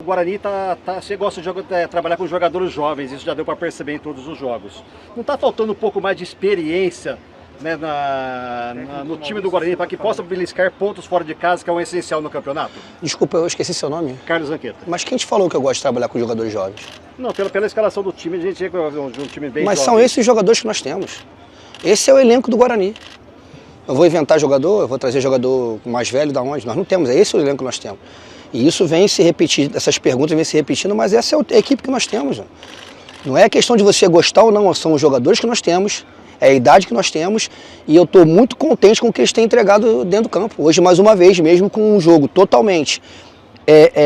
Guarani você gosta de trabalhar com jogadores jovens, isso já deu para perceber em todos os jogos. Não está faltando um pouco mais de experiência, né, no time do Guarani para que possa beliscar pontos fora de casa, que é um essencial no campeonato? Desculpa, eu esqueci seu nome. Carlos Zanqueta. Mas quem te falou que eu gosto de trabalhar com jogadores jovens? Não, pela escalação do time, a gente é um time bem Mas jovem. são esses os jogadores que nós temos. Esse é o elenco do Guarani. Eu vou inventar jogador, eu vou trazer jogador mais velho da onde? Nós não temos, é esse o elenco que nós temos. E isso vem se repetir, essas perguntas vêm se repetindo, mas essa é a equipe que nós temos. Não é questão de você gostar ou não, são os jogadores que nós temos, é a idade que nós temos, e eu estou muito contente com o que eles têm entregado dentro do campo. Hoje, mais uma vez, mesmo com um jogo totalmente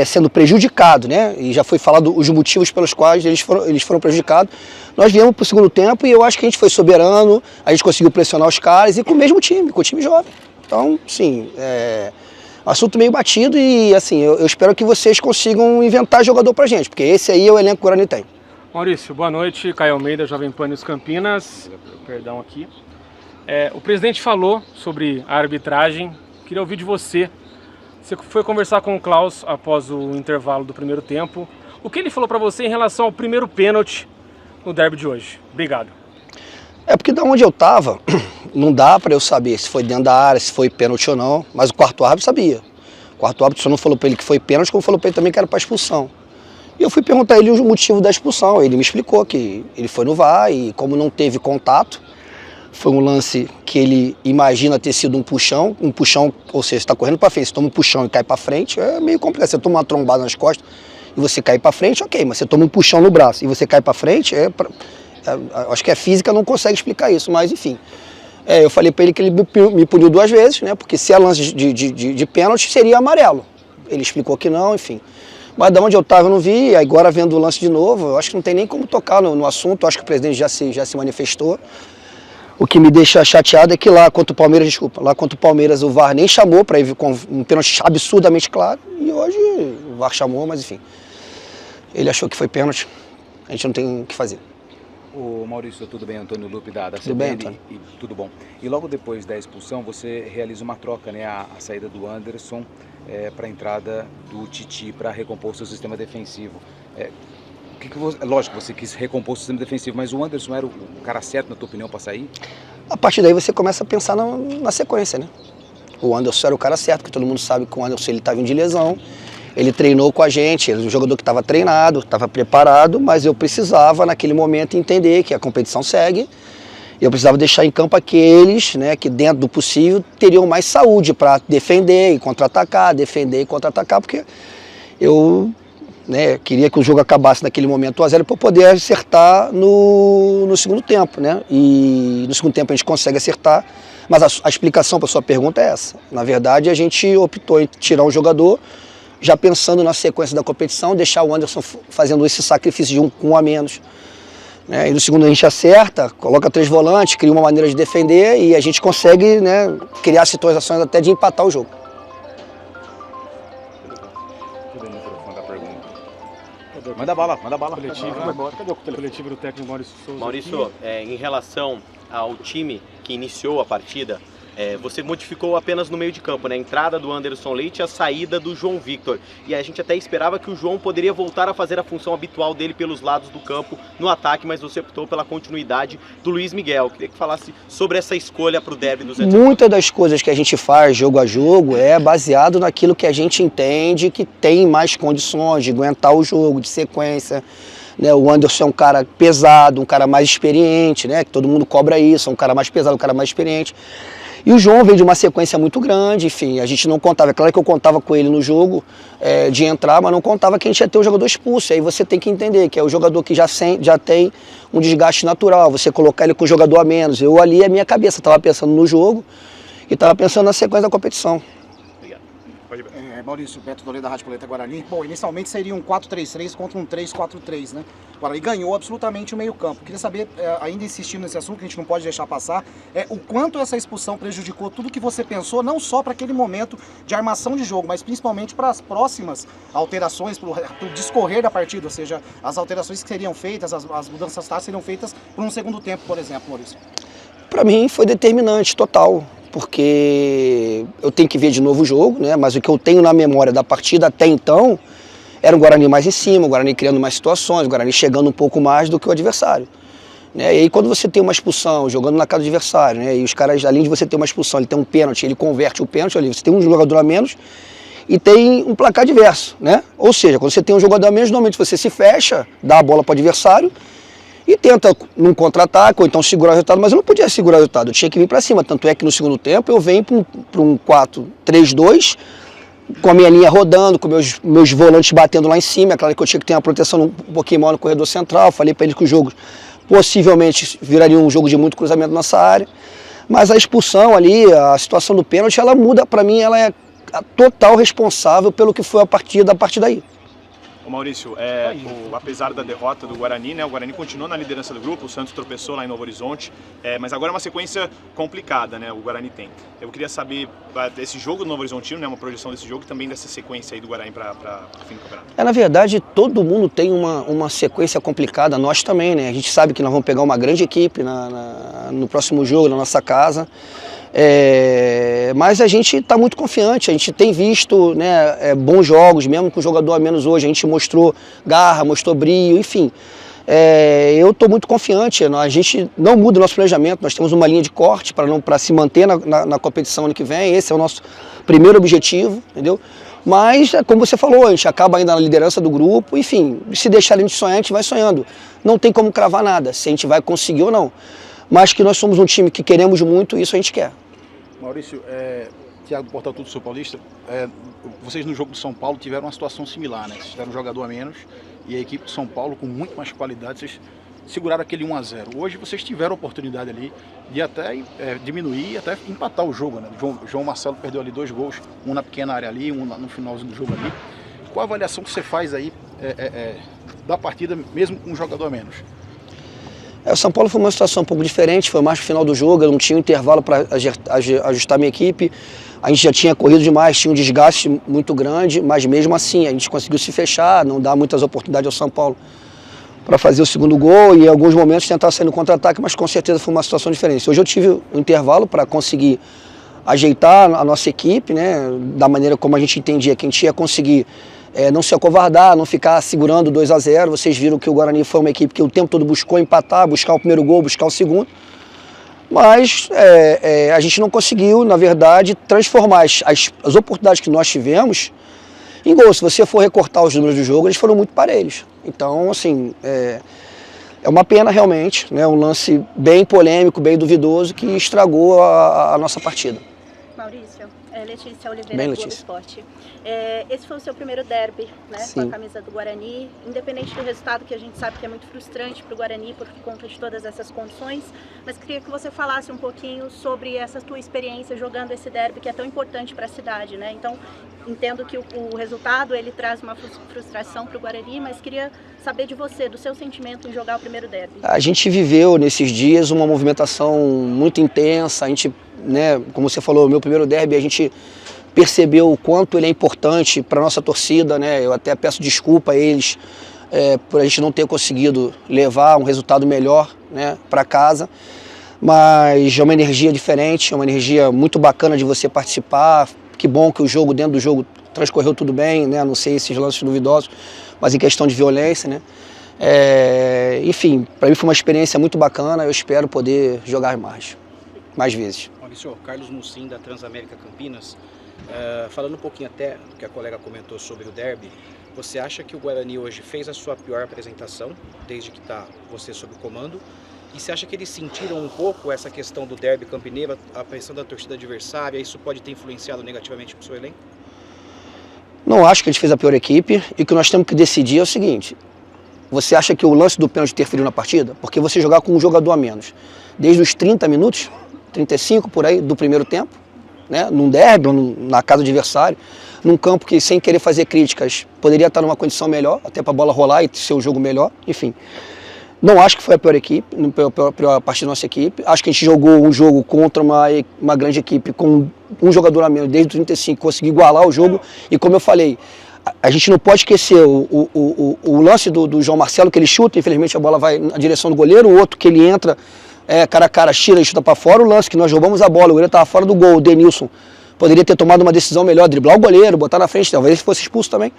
sendo prejudicado, né? E já foi falado os motivos pelos quais eles foram prejudicados. Nós viemos para o segundo tempo e eu acho que a gente foi soberano, a gente conseguiu pressionar os caras e com o mesmo time, com o time jovem. Então, sim, assunto meio batido e assim, eu espero que vocês consigam inventar jogador pra gente, porque esse aí é o elenco que o Guarani tem. Maurício, boa noite. Caio Almeida, Jovem Pan News Campinas. Perdão aqui. O presidente falou sobre a arbitragem. Queria ouvir de você. Você foi conversar com o Klaus após o intervalo do primeiro tempo. O que ele falou para você em relação ao primeiro pênalti no derby de hoje? Obrigado. Porque da onde eu tava, não dá para eu saber se foi dentro da área, se foi pênalti ou não, mas o quarto árbitro sabia. O quarto árbitro só não falou para ele que foi pênalti, como falou para ele também que era para expulsão. E eu fui perguntar a ele o motivo da expulsão, ele me explicou que ele foi no VAR e como não teve contato, foi um lance que ele imagina ter sido um puxão, ou seja, você está correndo para frente, você toma um puxão e cai para frente, é meio complexo, você toma uma trombada nas costas e você cai para frente, ok, mas você toma um puxão no braço e você cai para frente, acho que a física não consegue explicar isso, mas enfim. Eu falei para ele que ele me puniu 2 vezes, né? Porque se é lance de pênalti, seria amarelo. Ele explicou que não, enfim. Mas de onde eu estava eu não vi, agora vendo o lance de novo, eu acho que não tem nem como tocar no assunto, eu acho que o presidente já se manifestou. O que me deixa chateado é que lá contra o Palmeiras o VAR nem chamou para ir com um pênalti absurdamente claro, e hoje o VAR chamou, mas enfim. Ele achou que foi pênalti, a gente não tem o que fazer. Ô Maurício, tudo bem? Antônio Lupe da Tudo bem, Antônio? Tudo bom. E logo depois da expulsão, você realiza uma troca, né? A saída do Anderson para a entrada do Titi para recompor o seu sistema defensivo. Lógico, você quis recompor o sistema defensivo, mas o Anderson era o cara certo, na tua opinião, para sair? A partir daí você começa a pensar na sequência, né? O Anderson era o cara certo, porque todo mundo sabe que o Anderson estava de lesão. Ele treinou com a gente, ele era um jogador que estava treinado, estava preparado, mas eu precisava, naquele momento, entender que a competição segue. Eu precisava deixar em campo aqueles, né, que dentro do possível teriam mais saúde para defender e contra-atacar, porque eu queria que o jogo acabasse naquele momento 1-0 para eu poder acertar no segundo tempo, né? E no segundo tempo a gente consegue acertar, mas a explicação para a sua pergunta é essa. Na verdade, a gente optou em tirar um jogador, já pensando na sequência da competição, deixar o Anderson fazendo esse sacrifício de um a menos. E no segundo a gente acerta, coloca 3 volantes, cria uma maneira de defender e a gente consegue, né, criar situações até de empatar o jogo. Manda bala. Coletivo do técnico Maurício Souza. Maurício, em relação ao time que iniciou a partida, você modificou apenas no meio de campo, né? A entrada do Anderson Leite e a saída do João Victor. E a gente até esperava que o João poderia voltar a fazer a função habitual dele pelos lados do campo no ataque, mas você optou pela continuidade do Luiz Miguel. Queria que falasse sobre essa escolha para o derby do Zé. Muitas das coisas que a gente faz jogo a jogo é baseado naquilo que a gente entende que tem mais condições de aguentar o jogo, de sequência. O Anderson é um cara pesado, um cara mais experiente, né? Que todo mundo cobra isso, é um cara mais pesado, um cara mais experiente. E o João veio de uma sequência muito grande, enfim, a gente não contava, é claro que eu contava com ele no jogo de entrar, mas não contava que a gente ia ter o jogador expulso. Aí você tem que entender que é o jogador que já tem um desgaste natural, você colocar ele com o jogador a menos. Eu ali, a minha cabeça estava pensando no jogo e estava pensando na sequência da competição. Maurício, Beto Doledo da Rádio Coleta Guarani. Bom, inicialmente seria um 4-3-3 contra um 3-4-3, né? O Guarani ganhou absolutamente o meio-campo. Queria saber, ainda insistindo nesse assunto, que a gente não pode deixar passar, o quanto essa expulsão prejudicou tudo que você pensou, não só para aquele momento de armação de jogo, mas principalmente para as próximas alterações, para o discorrer da partida, ou seja, as alterações que seriam feitas, as mudanças táticas seriam feitas por um segundo tempo, por exemplo, Maurício. Para mim foi determinante, total. Porque eu tenho que ver de novo o jogo, né? Mas o que eu tenho na memória da partida até então era um Guarani mais em cima, o Guarani criando mais situações, o Guarani chegando um pouco mais do que o adversário. Né? E aí quando você tem uma expulsão, jogando na casa do adversário, né? E os caras, além de você ter uma expulsão, ele tem um pênalti, ele converte o pênalti ali, você tem um jogador a menos e tem um placar diverso, né? Ou seja, quando você tem um jogador a menos, normalmente você se fecha, dá a bola para o adversário e tenta num contra-ataque ou então segurar o resultado, mas eu não podia segurar o resultado, eu tinha que vir para cima, tanto é que no segundo tempo eu venho para um 4-3-2, com a minha linha rodando, com meus volantes batendo lá em cima, é claro que eu tinha que ter uma proteção um pouquinho maior no corredor central, falei para ele que o jogo possivelmente viraria um jogo de muito cruzamento na nossa área, mas a expulsão ali, a situação do pênalti, ela muda, para mim, ela é a total responsável pelo que foi a partir daí. Ô Maurício, apesar da derrota do Guarani, né, o Guarani continuou na liderança do grupo, o Santos tropeçou lá em Novo Horizonte, mas agora é uma sequência complicada, né, o Guarani tem. Eu queria saber desse jogo do Novo Horizontino, né, uma projeção desse jogo e também dessa sequência aí do Guarani para o fim do campeonato. Na verdade, todo mundo tem uma sequência complicada, nós também, né, a gente sabe que nós vamos pegar uma grande equipe no próximo jogo, na nossa casa. Mas a gente está muito confiante, a gente tem visto, né, bons jogos, mesmo com o jogador a menos hoje, a gente mostrou garra, mostrou brio, enfim. Eu estou muito confiante, a gente não muda o nosso planejamento, nós temos uma linha de corte para se manter na competição ano que vem, esse é o nosso primeiro objetivo, entendeu? Mas, como você falou, a gente acaba ainda na liderança do grupo, enfim, se deixar a gente sonhar, a gente vai sonhando. Não tem como cravar nada, se a gente vai conseguir ou não. Mas que nós somos um time que queremos muito, isso a gente quer. Maurício, Thiago do Portal Tudo Sou Paulista, vocês no jogo do São Paulo tiveram uma situação similar, né? Vocês tiveram um jogador a menos e a equipe de São Paulo com muito mais qualidade, vocês seguraram aquele 1-0. Hoje vocês tiveram a oportunidade ali de até diminuir e até empatar o jogo, né? João Marcelo perdeu ali 2 gols, um na pequena área ali, um no finalzinho do jogo ali. Qual a avaliação que você faz aí da partida, mesmo com um jogador a menos? O São Paulo foi uma situação um pouco diferente, foi mais no final do jogo, eu não tinha um intervalo para ajustar minha equipe, a gente já tinha corrido demais, tinha um desgaste muito grande, mas mesmo assim a gente conseguiu se fechar, não dar muitas oportunidades ao São Paulo para fazer o segundo gol e em alguns momentos tentar sair no contra-ataque, mas com certeza foi uma situação diferente. Hoje eu tive um intervalo para conseguir ajeitar a nossa equipe, né, da maneira como a gente entendia que a gente ia conseguir não se acovardar, não ficar segurando 2-0. Vocês viram que o Guarani foi uma equipe que o tempo todo buscou empatar, buscar o primeiro gol, buscar o segundo. Mas a gente não conseguiu, na verdade, transformar as oportunidades que nós tivemos em gol. Se você for recortar os números do jogo, eles foram muito parelhos. Então, assim, é uma pena realmente, né, um lance bem polêmico, bem duvidoso, que estragou a nossa partida. Maurício, Letícia Oliveira, Bem, do Globo Letícia. Esporte. Esse foi o seu primeiro derby, né, com a camisa do Guarani, independente do resultado, que a gente sabe que é muito frustrante para o Guarani por conta de todas essas condições, mas queria que você falasse um pouquinho sobre essa tua experiência jogando esse derby que é tão importante para a cidade, né? Então, entendo que o resultado ele traz uma frustração para o Guarani, mas queria saber de você, do seu sentimento em jogar o primeiro derby. A gente viveu nesses dias uma movimentação muito intensa, a gente, né, como você falou, o meu primeiro derby, a gente percebeu o quanto ele é importante para a nossa torcida, né? Eu até peço desculpa a eles por a gente não ter conseguido levar um resultado melhor, né, para casa, mas é uma energia diferente, é uma energia muito bacana de você participar. Que bom que o jogo, dentro do jogo, transcorreu tudo bem, né? Não sei esses lances duvidosos, mas em questão de violência, né? Enfim, para mim foi uma experiência muito bacana, eu espero poder jogar mais vezes. Maurício, Carlos Mucim, da Transamérica Campinas. Falando um pouquinho até do que a colega comentou sobre o derby, você acha que o Guarani hoje fez a sua pior apresentação, desde que está você sob o comando? E você acha que eles sentiram um pouco essa questão do derby campineiro, a pressão da torcida adversária, isso pode ter influenciado negativamente para o seu elenco? Não acho que a gente fez a pior equipe, e o que nós temos que decidir é o seguinte: você acha que o lance do pênalti interferiu na partida? Porque você jogar com um jogador a menos, desde os 30 minutos, 35 por aí, do primeiro tempo, né, num derby, na casa do adversário, num campo que, sem querer fazer críticas, poderia estar numa condição melhor, até para a bola rolar e ser o jogo melhor, enfim. Não acho que foi a pior equipe, a pior parte da nossa equipe. Acho que a gente jogou um jogo contra uma grande equipe com um jogador a menos, desde o 35, conseguiu igualar o jogo. E como eu falei, a gente não pode esquecer o lance do João Marcelo, que ele chuta, infelizmente a bola vai na direção do goleiro, o outro que ele entra, cara a cara, tira e chuta para fora. O lance que nós roubamos a bola, o goleiro estava fora do gol, o Denilson poderia ter tomado uma decisão melhor, driblar o goleiro, botar na frente, talvez ele fosse expulso também.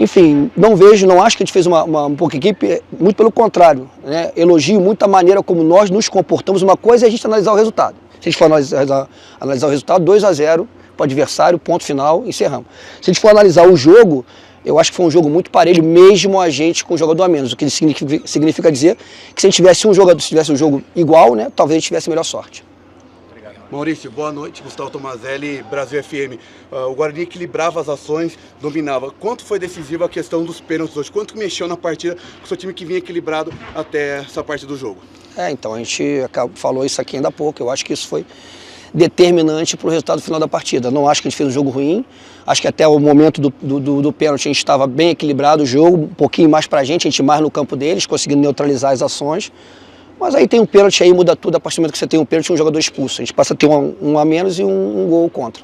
Enfim, não acho que a gente fez uma pouca equipe, muito pelo contrário, né? Elogio muito a maneira como nós nos comportamos. Uma coisa é a gente analisar o resultado. Se a gente for analisar o resultado, 2-0 para o adversário, ponto final, encerramos. Se a gente for analisar o jogo, eu acho que foi um jogo muito parelho, mesmo a gente com um jogador a menos. O que significa dizer que se a gente tivesse um jogo igual, né, talvez a gente tivesse melhor sorte. Maurício, boa noite. Gustavo Tomazelli, Brasil FM. O Guarani equilibrava as ações, dominava. Quanto foi decisiva a questão dos pênaltis hoje? Quanto mexeu na partida com o seu time que vinha equilibrado até essa parte do jogo? Então, a gente falou isso aqui ainda há pouco. Eu acho que isso foi determinante para o resultado final da partida. Não acho que a gente fez um jogo ruim. Acho que até o momento do pênalti a gente estava bem equilibrado o jogo, um pouquinho mais para a gente mais no campo deles, conseguindo neutralizar as ações. Mas aí tem um pênalti, aí muda tudo. A partir do momento que você tem um pênalti, um jogador expulso. A gente passa a ter um a menos e um gol contra.